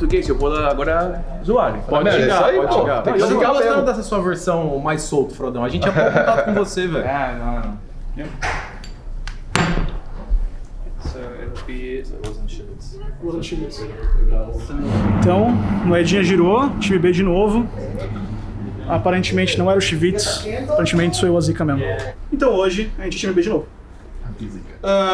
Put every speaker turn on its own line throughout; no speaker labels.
português, eu posso agora zoar.
Pode xingar, pode xingar.
Eu não tô gostando dessa sua versão mais solto, Frodão. A gente já pôr contato com você, velho.
Não.
Então, moedinha girou, time B de novo. Aparentemente não era o Chivits, aparentemente sou eu a zica mesmo. Então hoje a gente é time B de novo.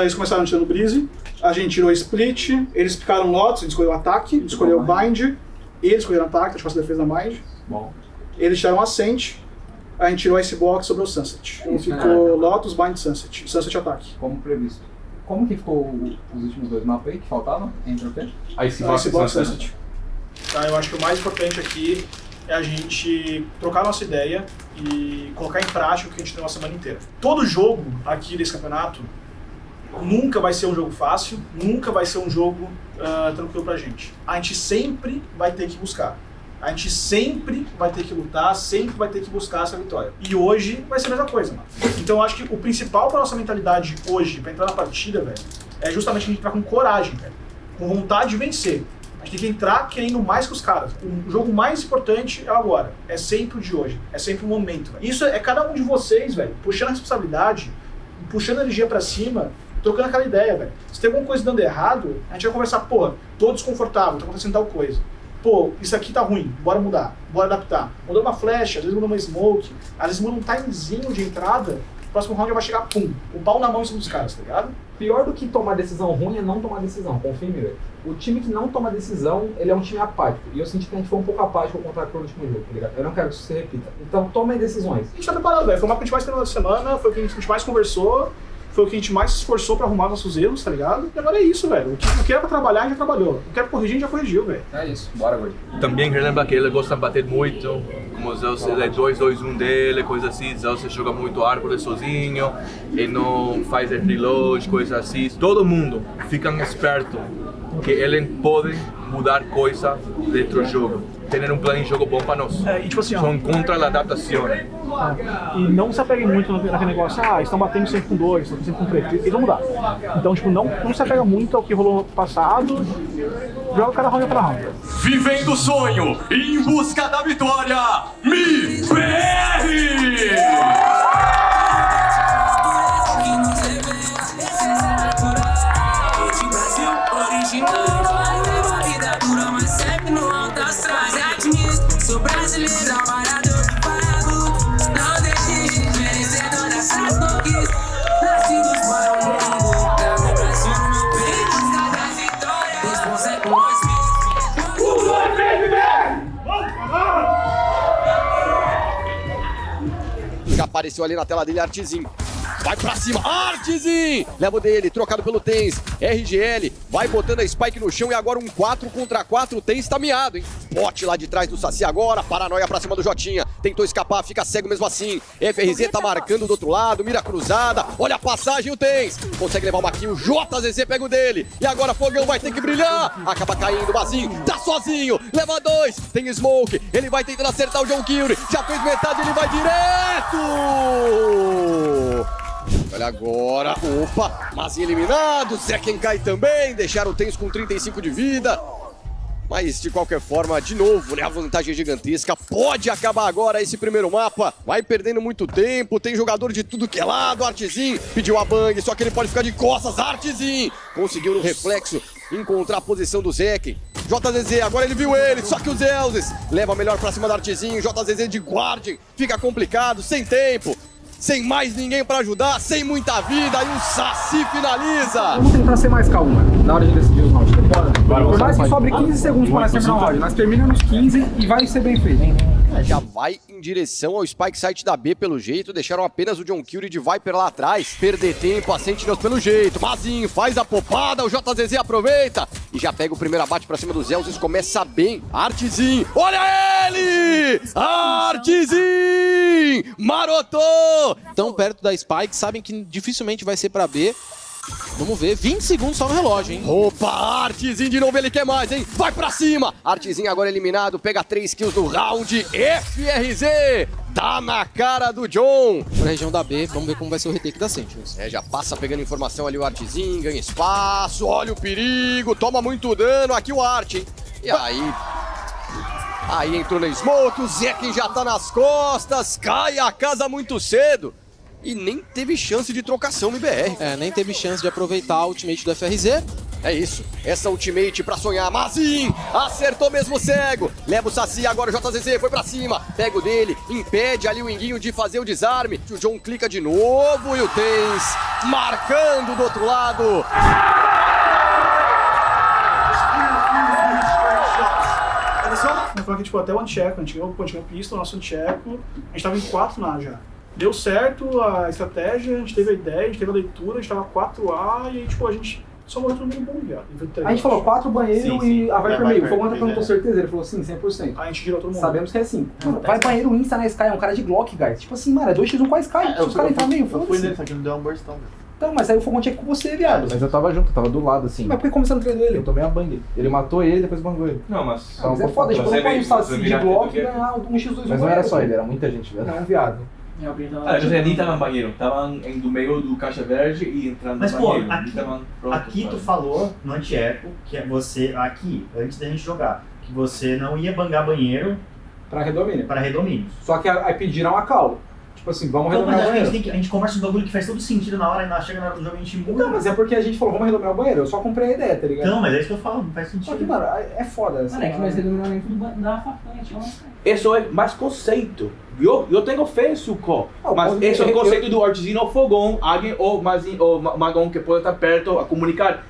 Eles começaram tirando Breeze, a gente tirou Split, eles picaram Lotus, a gente escolheu ataque, a gente escolheu Bind, eles escolheram ataque, acho que faço defesa mais.
Bom.
Eles tiraram Ascent, a gente tirou Icebox sobre o Sunset. Então ficou Lotus, Bind, Sunset. Sunset ataque.
Como previsto. Como que ficou os últimos dois mapas aí que faltavam? Entre o quê?
Icebox e Sunset. Tá, eu acho que o mais importante aqui é a gente trocar nossa ideia e colocar em prática o que a gente tem a semana inteira. Todo jogo aqui desse campeonato nunca vai ser um jogo fácil, nunca vai ser um jogo tranquilo pra gente. A gente sempre vai ter que buscar. A gente sempre vai ter que lutar, sempre vai ter que buscar essa vitória. E hoje vai ser a mesma coisa, mano. Então eu acho que o principal pra nossa mentalidade hoje, pra entrar na partida, velho, é justamente a gente entrar com coragem, velho. Com vontade de vencer. A gente tem que entrar querendo mais que os caras. O jogo mais importante é agora. É sempre o de hoje. É sempre o momento, velho. Isso é cada um de vocês, velho, puxando a responsabilidade, puxando a energia pra cima, trocando aquela ideia, velho. Se tem alguma coisa dando errado, a gente vai conversar, pô, tô desconfortável, tá acontecendo tal coisa. Pô, isso aqui tá ruim, bora mudar, bora adaptar. Mudou uma flash, às vezes muda uma smoke, às vezes muda um timezinho de entrada, o próximo round já vai chegar, pum, o pau na mão em cima dos caras, tá ligado?
Pior do que tomar decisão ruim é não tomar decisão, confia em mim, velho. O time que não toma decisão, ele é um time apático. E eu senti que a gente foi um pouco apático contra o último jogo, tá ligado? Eu não quero que isso se repita. Então tomem decisões.
A gente tá preparado, velho. Foi o mapa que a gente mais treinou na semana, foi o que a gente mais conversou, foi o que a gente mais se esforçou pra arrumar nossos erros, tá ligado? E agora é isso, velho. O que era pra trabalhar, a gente já trabalhou. O que era pra corrigir, a gente já corrigiu, velho.
É isso, bora, Gordy.
Também quero lembrar que ele gosta de bater muito, como o Zeus é 2-2-1 dele, coisa assim. Zeus joga muito árvore sozinho, ele não faz reload, coisa assim. Todo mundo fica esperto que ele pode mudar coisa dentro do jogo. Ter um plano de jogo bom para nós.
E tipo assim, ó.
São contra a adaptação.
E não se apeguem muito naquele negócio, estão batendo sempre com 2, estão sempre com 3, eles vão mudar. Então, tipo, não se apega muito ao que rolou no passado, joga cada round pra round.
Vivendo o sonho, em busca da vitória, MIBR!
Sou brasileiro, amarrador de pago. Não deixe de merecedor dessas conquistas. Nascidos para o mundo, trago o Brasil no meu peito. Busca da vitória, responsa é com nós mesmos.
Já apareceu ali na tela dele Artzinho. Vai pra cima, Artzinho! Leva o dele, trocado pelo Tens. RGL, vai botando a Spike no chão e agora um 4 contra 4. O Tens tá miado, hein? Spot lá de trás do Saci agora, paranoia pra cima do Jotinha. Tentou escapar, fica cego mesmo assim. FRZ tá marcando do outro lado, mira cruzada. Olha a passagem, o Tens. Consegue levar uma kill, o JZZ pega o dele. E agora Fogão vai ter que brilhar. Acaba caindo, Bazinho, tá sozinho. Leva 2, tem Smoke. Ele vai tentando acertar o John Kilry. Já fez metade, ele vai direto. Olha agora, opa, Mazinho eliminado, Zekken cai também, deixaram o Tens com 35 de vida. Mas de qualquer forma, de novo, né, a vantagem gigantesca, pode acabar agora esse primeiro mapa, vai perdendo muito tempo, tem jogador de tudo que é lado, Artzinho pediu a bang, só que ele pode ficar de costas, Artzinho conseguiu no reflexo encontrar a posição do Zekken. JZZ, agora ele viu ele, só que o Zeus leva melhor pra cima do Artzinho, JZZ de Guardian, fica complicado, sem tempo. Sem mais ninguém pra ajudar, sem muita vida, e o Saci finaliza!
Vamos tentar ser mais calmo, mano, na hora de decidir os rounds, tá ligado? Por mais que sobre 15 segundos para nós terminar o round, nós terminamos nos 15 e vai ser bem feito.
Já vai em direção ao Spike Site da B pelo jeito, deixaram apenas o John Kilry de Viper lá atrás. Perder tempo, a Sentinels pelo jeito, Mazinho faz a popada, o JZZ aproveita e já pega o primeiro abate pra cima dos Zeus, começa bem. Artzinho, olha ele! Artzinho! Marotou!
Tão perto da Spike, sabem que dificilmente vai ser pra B. Vamos ver, 20 segundos só no relógio, hein?
Opa, Artzinho de novo, ele quer mais, hein? Vai pra cima! Artzinho agora eliminado, pega 3 kills no round. FRZ tá na cara do John.
Pra região da B, vamos ver como vai ser o retake da Sentinels.
Já passa pegando informação ali o Artzinho, ganha espaço, olha o perigo, toma muito dano. Aqui o Art, hein? E aí entrou na Smoke, o Zekin já tá nas costas, cai a casa muito cedo. E nem teve chance de trocação no IBR.
Nem teve chance de aproveitar a ultimate do FRZ.
É isso, essa ultimate pra sonhar. Mazin acertou mesmo cego. Leva o Saci, agora o JZZ foi pra cima. Pega o dele, impede ali o Inguinho de fazer o desarme. O John clica de novo e o Tens marcando do outro lado.
Eu falei que tipo, até o Ancheco, a gente ganhou o pista, o nosso Ancheco, a gente tava em 4 na já. Deu certo a estratégia, a gente teve a ideia, a gente teve a leitura, a gente tava 4A e aí, tipo, a gente só morreu todo mundo bom, viado.
A gente falou 4 banheiro e a Viper meio. O Fogonta perguntou certeza, ele falou sim, 100%.
A gente girou todo mundo.
Sabemos que é assim. Mano, vai banheiro Insta na Sky, é um cara de Glock, guys. Tipo assim, mano, é 2x1 com a Sky. Se os caras entrarem meio,
eu fui nele, só que não deu um burstão, velho.
Então, mas aí o Fogonta tinha que ir com você, viado.
Mas eu tava junto, tava do lado, assim.
Mas por que começando treinou ele?
Eu tomei a bang. Ele matou ele e depois bangou ele.
Não, mas...
Mas é foda, tipo, não pode usar assim de Glock e ganhar um x2.
Mas não era só ele, era muita gente, velho.
Não, viado.
Eu nem tava no banheiro, tava no meio do caixa verde e entrando no banheiro.
Mas pô, aqui tu falou no Antieco que é você, aqui, antes da gente jogar, que você não ia bangar banheiro
pra redomínio.
Só
que aí pediram a call. Tipo assim, vamos
então,
redominar o banheiro.
A gente conversa um bagulho que faz todo sentido na hora e chega na hora do jogo a gente muda.
Não, mas é porque a gente falou, vamos redominar o banheiro. Eu só comprei a ideia, tá ligado?
Não, mas é isso que eu falo, não faz sentido.
Só que, mano, é foda.
Mano, é que nós redominamos da facante.
Isso é mais conceito. Eu tenho fé em Suco, mas esse é o conceito do artesino fogão, alguém ou magão que pode estar perto a comunicar.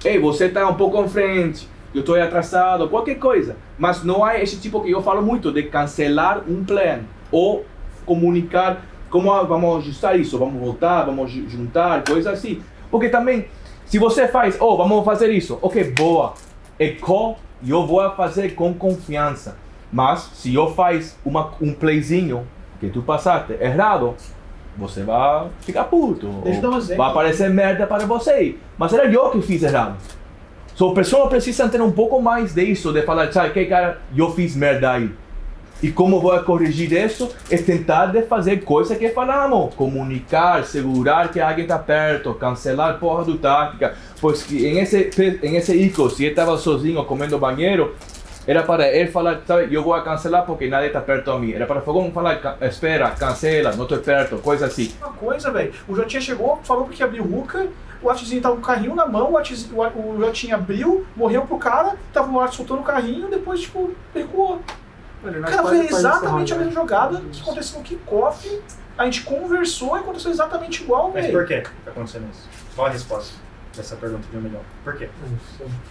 Ei, você está um pouco em frente, eu estou atrasado, qualquer coisa. Mas não há esse tipo que eu falo muito de cancelar um plano ou comunicar como vamos ajustar isso, vamos voltar, vamos juntar, coisas assim. Porque também, se você faz, vamos fazer isso, ok, boa, eu vou fazer com confiança. Mas se eu faz um playzinho que tu passaste errado, você vai ficar puto. Vai aparecer merda para você. Mas era eu que fiz errado. So, a pessoa precisa ter um pouco mais disso, de falar, sabe que cara, eu fiz merda aí. E como vou corrigir isso? É tentar de fazer coisa que falamos. Comunicar, segurar que alguém está perto, cancelar porra do tática. Pois que em esse Ico, se ele estava sozinho comendo banheiro, era para ele falar, sabe, eu vou cancelar porque nadie está perto a mim. Era para o Fogão falar, espera, cancela, não estou perto, coisa assim.
Uma coisa, velho, o Jotinha chegou, falou porque abriu o Ruka, o Atzinho tava com o carrinho na mão, o Jotinha abriu, morreu pro cara, tava o Art soltando o carrinho, depois, tipo, recuou. O cara fez exatamente a mesma jogada que aconteceu no kickoff, a gente conversou e aconteceu exatamente igual, velho.
Mas por que tá acontecendo isso? Qual a resposta dessa pergunta de 1 milhão? Por quê?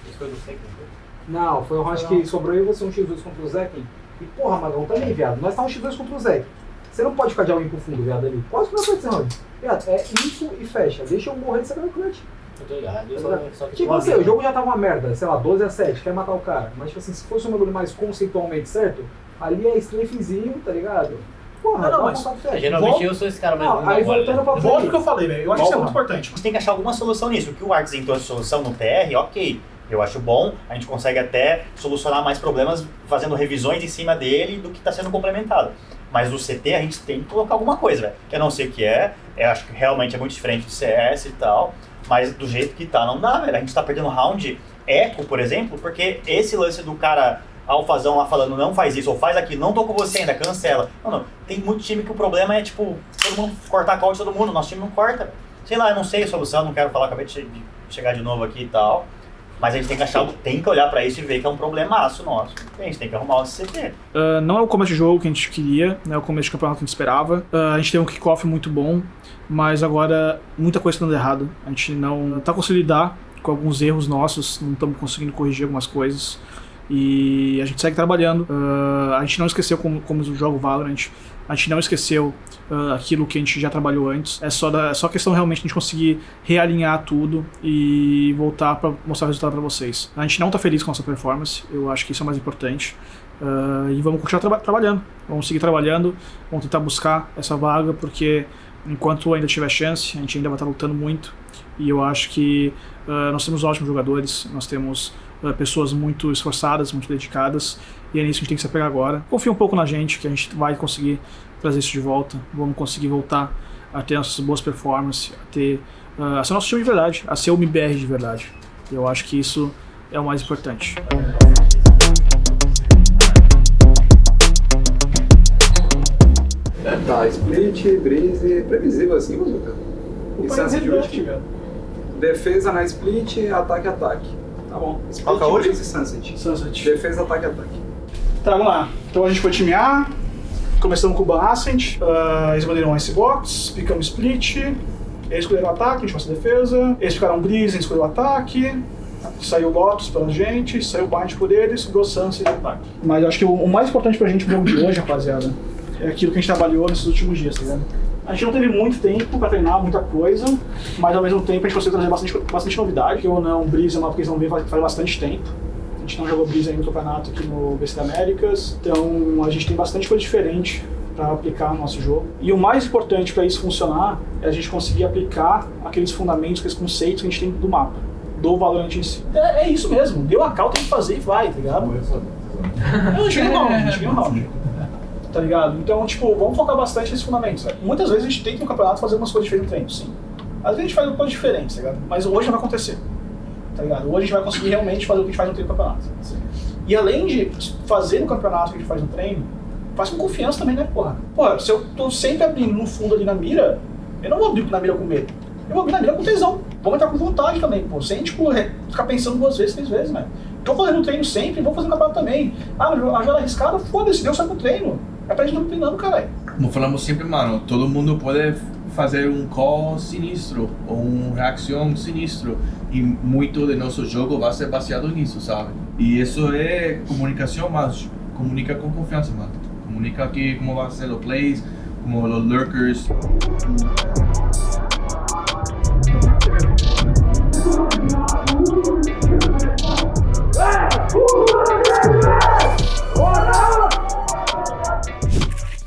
Isso foi do fake, não, foi o round que sobrou eu e você um x2 contra o Zekin. E porra, Magão, também, viado. Nós tá um x2 contra o Zekin. Você não pode ficar de all-in pro fundo, viado, ali. Quase que não foi esse round. Viado, é isso e fecha. Deixa eu morrer de saber o clutch.
Eu tô ligado.
Tipo assim, o jogo já tava uma merda, sei lá, 12-7, quer matar o cara. Mas tipo assim, se fosse um bagulho mais conceitualmente certo, ali é strafezinho, tá ligado? Porra,
não, mas geralmente eu sou esse cara mais
aí voltando pra
volta o que eu falei, velho. Eu acho que isso é muito importante.
Você tem que achar alguma solução nisso. O que o Arts entrou de solução no TR, ok. Eu acho bom, a gente consegue até solucionar mais problemas fazendo revisões em cima dele do que está sendo complementado. Mas no CT a gente tem que colocar alguma coisa, velho. Eu não sei o que eu acho que realmente é muito diferente do CS e tal, mas do jeito que tá, não dá, velho. A gente tá perdendo round eco, por exemplo, porque esse lance do cara alfazão lá falando não faz isso ou faz aquilo, não tô com você ainda, cancela. Não, tem muito time que o problema é, tipo, todo mundo cortar a call de todo mundo, nosso time não corta. Sei lá, eu não sei a solução, não quero falar, acabei de chegar de novo aqui e tal. Mas a gente tem que olhar pra isso e ver que é um problemaço nosso. A gente tem que arrumar o CT.
Não é o começo de jogo que a gente queria, não é o começo de campeonato que a gente esperava. A gente tem um kickoff muito bom, mas agora muita coisa está dando errado. A gente não tá conseguindo lidar com alguns erros nossos, não estamos conseguindo corrigir algumas coisas. E a gente segue trabalhando. A gente não esqueceu como joga o Valorant. A gente não esqueceu aquilo que a gente já trabalhou antes. É só questão realmente de a gente conseguir realinhar tudo e voltar para mostrar o resultado para vocês. A gente não está feliz com a nossa performance, eu acho que isso é o mais importante. E vamos continuar trabalhando. Vamos seguir trabalhando, vamos tentar buscar essa vaga, porque enquanto ainda tiver chance, a gente ainda vai estar lutando muito. E eu acho que nós temos ótimos jogadores, nós temos pessoas muito esforçadas, muito dedicadas, e é nisso que a gente tem que se apegar agora. Confia um pouco na gente, que a gente vai conseguir trazer isso de volta, vamos conseguir voltar a ter nossas boas performances, a ser nosso time de verdade, a ser o MBR de verdade. Eu acho que isso é o mais importante.
Tá, split, breeze, previsível assim, Bazuca. E Sunset Ult, defesa na split, ataque.
Tá bom.
Split, breeze e Sunset. Defesa, ataque.
Tá, vamos lá. Então a gente foi time A, começamos com o Ban Ascent, eles escolheram Icebox, ficamos split, eles escolheram ataque, a gente faz defesa, eles ficaram breeze, a gente escolheu ataque, saiu Lotus pela gente, saiu Bind por eles, sobrou Sunset e ataque. Mas eu acho que o mais importante pra gente no jogo de hoje, rapaziada, é aquilo que a gente trabalhou nesses últimos dias, tá ligado? A gente não teve muito tempo pra treinar muita coisa, mas ao mesmo tempo a gente conseguiu trazer bastante novidade, que ou não, Breeze é uma coisa que não vem faz bastante tempo. A gente não jogou Breeze ainda no campeonato aqui no BC Américas, então a gente tem bastante coisa diferente para aplicar no nosso jogo. E o mais importante para isso funcionar é a gente conseguir aplicar aqueles fundamentos, aqueles conceitos que a gente tem do mapa, do Valorant em si. É isso mesmo, deu a cal, tem que fazer e vai, tá ligado? Eu cheguei no round. Tá ligado? Então, tipo, vamos focar bastante nesses fundamentos, velho. Muitas vezes a gente tem que no campeonato fazer umas coisas diferentes no treino, sim. Às vezes a gente faz coisas diferentes, tá ligado? Mas hoje não vai acontecer, tá ligado? Hoje a gente vai conseguir realmente fazer o que a gente faz no treino do campeonato. Sim. E além de fazer no campeonato o que a gente faz no treino, faz com confiança também, né, porra? Porra, se eu tô sempre abrindo no fundo ali na mira, eu não vou abrir na mira com medo. Eu vou abrir na mira com tesão. Vamos entrar com vontade também, pô. Sem, tipo, ficar pensando 2 vezes, 3 vezes, né? Tô fazendo o treino sempre, vou fazer no campeonato também. Ah, mas a jogada arriscada, foda-se, deu só pro treino. É pra gente não treinando, caralho.
Como falamos sempre, mano, todo mundo pode fazer um call sinistro ou uma reação sinistro e muito de nosso jogo vai ser baseado nisso, sabe? E isso é comunicação, mas comunica com confiança, mano. Comunica aqui como vai ser os plays, como os lurkers.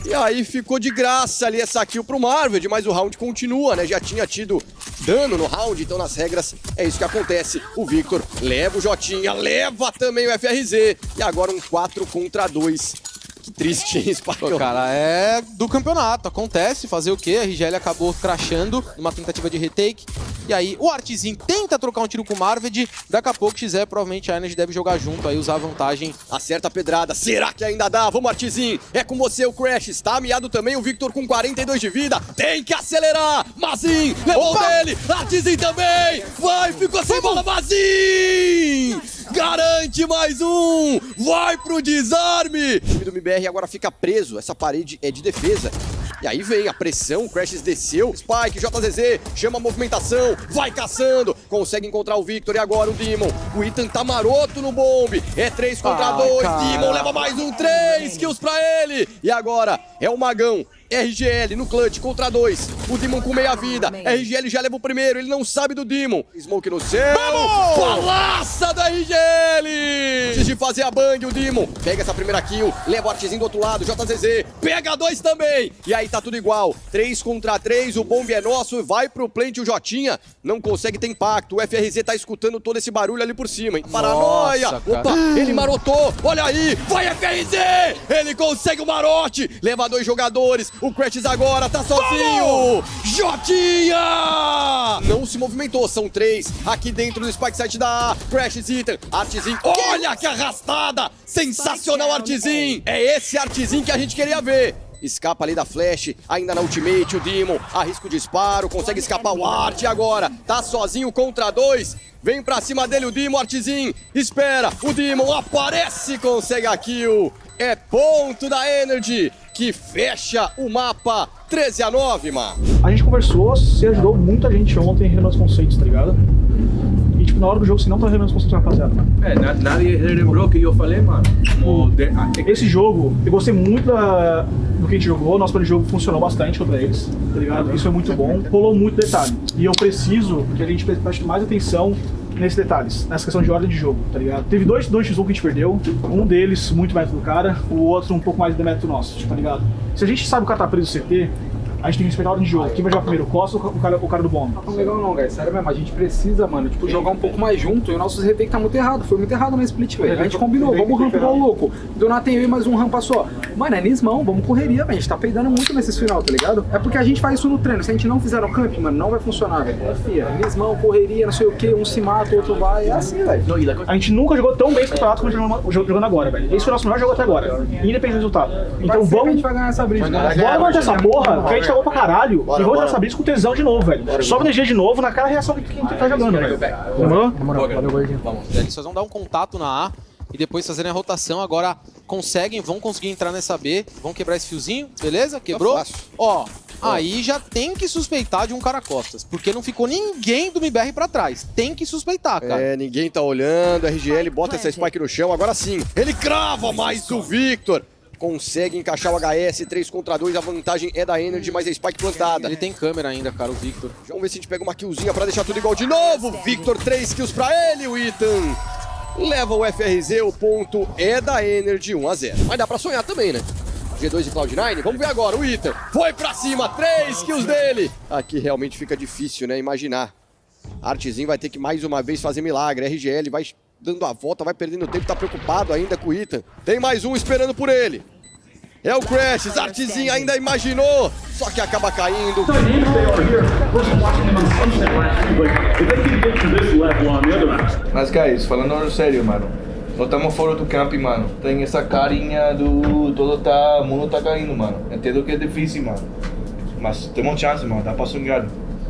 E aí ficou de graça ali essa kill pro Marvel, mas o round continua, né? Já tinha tido dano no round, então nas regras é isso que acontece. O Victor leva o Jotinha, leva também o FRZ. E agora um 4 contra 2. Que triste, hein, Sparkle?
Cara, é do campeonato, acontece, fazer o quê? A RGL acabou crashando numa tentativa de retake. E aí o Artzinho tenta trocar um tiro com o Marved, daqui a pouco XE, provavelmente a Energy deve jogar junto, aí usar a vantagem.
Acerta a pedrada, será que ainda dá? Vamos, Artzinho, é com você o Crash, está ameaçado também o Victor com 42 de vida, tem que acelerar, Mazin, levou dele, Artzinho também, vai, ficou sem bola, Mazin! Garante mais um! Vai pro desarme! O time do MBR agora fica preso, essa parede é de defesa. E aí vem a pressão, o Crashes desceu, Spike, JZZ, chama a movimentação, vai caçando, consegue encontrar o Victor e agora o Demon. O Ethan tá maroto no bombe, é 3 contra 2, Demon leva mais um 3 kills pra ele. E agora é o Magão. RGL no clutch contra 2, o Demon com meia vida, RGL já leva o primeiro, ele não sabe do Demon, Smoke no céu, balaça da RGL! Antes de fazer a bang, o Demon pega essa primeira kill, leva o Artzinho do outro lado, JZZ, pega 2 também, e aí tá tudo igual, 3 contra 3, o bombe é nosso, vai pro plant o Jotinha, não consegue ter impacto, o FRZ tá escutando todo esse barulho ali por cima, hein? Paranoia! Opa, ele marotou, olha aí, vai FRZ! Ele consegue o marote, leva 2 jogadores, o Crashes agora tá sozinho! Jotinha! Não se movimentou, são 3 aqui dentro do Spike Site da A. Crashes, Ethan, Artzinho, olha que arrastada! Sensacional Artzinho! É esse Artzinho que a gente queria ver! Escapa ali da flash, ainda na ultimate, o Demon arrisca o disparo, consegue escapar o Art agora, tá sozinho contra 2, vem pra cima dele o Demon, Artzinho, espera, o Demon aparece, consegue a kill, é ponto da Energy, que fecha o mapa 13-9, mano.
A gente conversou, você ajudou muita gente ontem relembrando os conceitos, tá ligado? E tipo, na hora do jogo você não tá relembrando os conceitos, rapaziada, mano.
Nadie relembrou o que eu falei, mano.
Esse jogo, eu gostei muito do que a gente jogou, nosso plano de jogo funcionou bastante contra eles, tá ligado? Isso foi muito bom, rolou muito detalhe. E eu preciso que a gente preste mais atenção nesses detalhes, nessa questão de ordem de jogo, tá ligado? Teve 2 X1 que a gente perdeu, um deles muito mérito do cara, o outro um pouco mais de mérito nosso, tá ligado? Se a gente sabe o cara tá preso no CT, A gente tem que respeitar a ordem de jogo. Quem vai jogar primeiro, Costa ou o cara do bomb?
Não tá tão legal não, guys. Sério mesmo, a gente precisa, mano, tipo, jogar um pouco mais junto. E o nosso retake tá muito errado. Foi muito errado na split, velho. A gente combinou, vamos rampa igual louco. Do nada tem eu e mais um rampa só. Mano, é nismão, vamos correria, velho. A gente tá peidando muito nesses final, tá ligado? É porque a gente faz isso no treino. Se a gente não fizer no camp, mano, não vai funcionar, velho. É fia. Nismão, correria, não sei o que, um se mata, o outro vai. É assim, velho.
A gente nunca jogou tão bem esse campeonato como a gente jogando agora, velho. Esse foi o nosso melhor jogo até agora, independente do resultado. Então vamos.
A gente vai ganhar essa briga.
Bora manter essa porra, porque a gente cagou pra caralho. E vamos ter essa briga com tesão de novo, velho. Sobe energia de novo na cara reação de quem tá jogando, velho. Demorou?
Valeu, gordinho. Vamos. Eles só vão dar um contato na A e depois fazerem a rotação. Agora vão conseguir entrar nessa B, vão quebrar esse fiozinho, beleza? Quebrou? Ó, aí já tem que suspeitar de um cara costas, porque não ficou ninguém do MBR pra trás. Tem que suspeitar, cara.
É, ninguém tá olhando, RGL bota essa spike no chão, agora sim. Ele crava mais o Victor. Consegue encaixar o HS 3 contra 2, a vantagem é da Energy, mas a spike plantada.
Ele tem câmera ainda, cara, o Victor.
Vamos ver se a gente pega uma killzinha pra deixar tudo igual de novo. Victor, 3 kills pra ele, o Ethan leva o FRZ, o ponto é da Energy, 1-0. Mas dá pra sonhar também, né? G2 e Cloud9, vamos ver agora, o Ethan foi pra cima, 3 kills dele. Aqui realmente fica difícil, né, imaginar. Artzinho vai ter que mais uma vez fazer milagre, RGL vai dando a volta, vai perdendo tempo, tá preocupado ainda com o Ethan. Tem mais um esperando por ele. É o Crash, Artzinho ainda imaginou, só que acaba caindo.
Mas, guys, falando sério, mano. Nós estamos fora do camp, mano. Tem essa carinha do o mundo tá caindo, mano. Entendo que é difícil, mano. Mas temos chance, mano. Dá pra sonhar.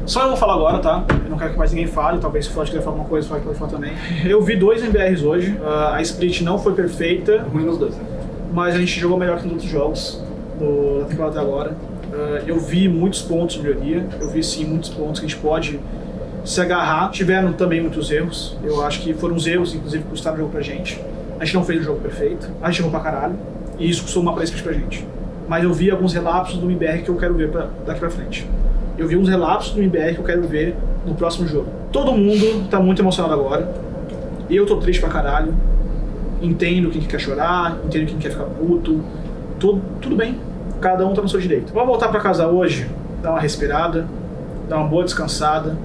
Só eu vou falar agora, tá? Eu não quero que mais ninguém fale, talvez se o Flash quiser falar alguma coisa, o Flash pode falar também. Eu vi 2 MBRs hoje, a split não foi perfeita.
Ruim nos dois, né?
Mas a gente jogou melhor que nos outros jogos da temporada até agora. Eu vi muitos pontos de melhoria, eu vi sim muitos pontos que a gente pode se agarrar. Tiveram também muitos erros, eu acho que foram os erros, inclusive, que custaram o jogo pra gente. A gente não fez o jogo perfeito, a gente jogou pra caralho, e isso custou uma split pra gente. Mas eu vi alguns relapsos do MBR que eu quero ver daqui pra frente. Eu vi uns relapsos do MBR que eu quero ver no próximo jogo. Todo mundo tá muito emocionado agora, e eu tô triste pra caralho. Entendo quem quer chorar, entendo quem quer ficar puto, tudo bem, cada um tá no seu direito. Vamos voltar pra casa hoje, dar uma respirada, dar uma boa descansada,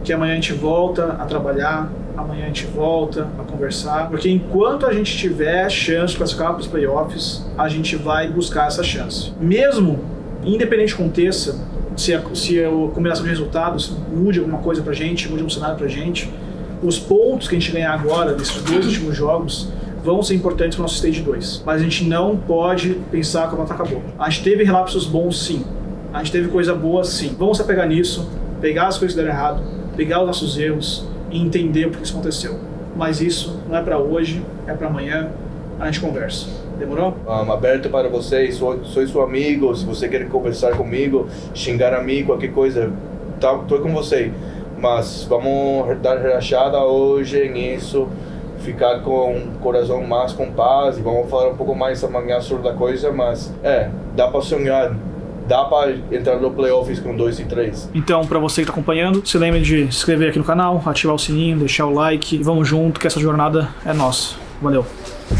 que amanhã a gente volta a trabalhar, amanhã a gente volta a conversar, porque enquanto a gente tiver chance de classificar para os playoffs, a gente vai buscar essa chance. Mesmo, independente do que aconteça, se a combinação de resultados mude alguma coisa pra gente, mude um cenário pra gente, os pontos que a gente ganhar agora, nesses 2 últimos jogos, vão ser importantes para o nosso Stage 2. Mas a gente não pode pensar que o campeonato acabou. A gente teve relapsos bons, sim. A gente teve coisa boa, sim. Vamos se apegar nisso, pegar as coisas que deram errado, pegar os nossos erros e entender o que isso aconteceu. Mas isso não é para hoje, é para amanhã. A gente conversa. Demorou?
Aberto para vocês, sou seu amigo. Se você quer conversar comigo, xingar a mim, qualquer coisa, tô com você. Mas vamos dar relaxada hoje nisso, ficar com o coração mais com paz e vamos falar um pouco mais amanhã sobre a coisa, mas dá pra sonhar, dá pra entrar no playoffs com 2 e 3.
Então, pra você que tá acompanhando, se lembre de se inscrever aqui no canal, ativar o sininho, deixar o like e vamos junto que essa jornada é nossa. Valeu!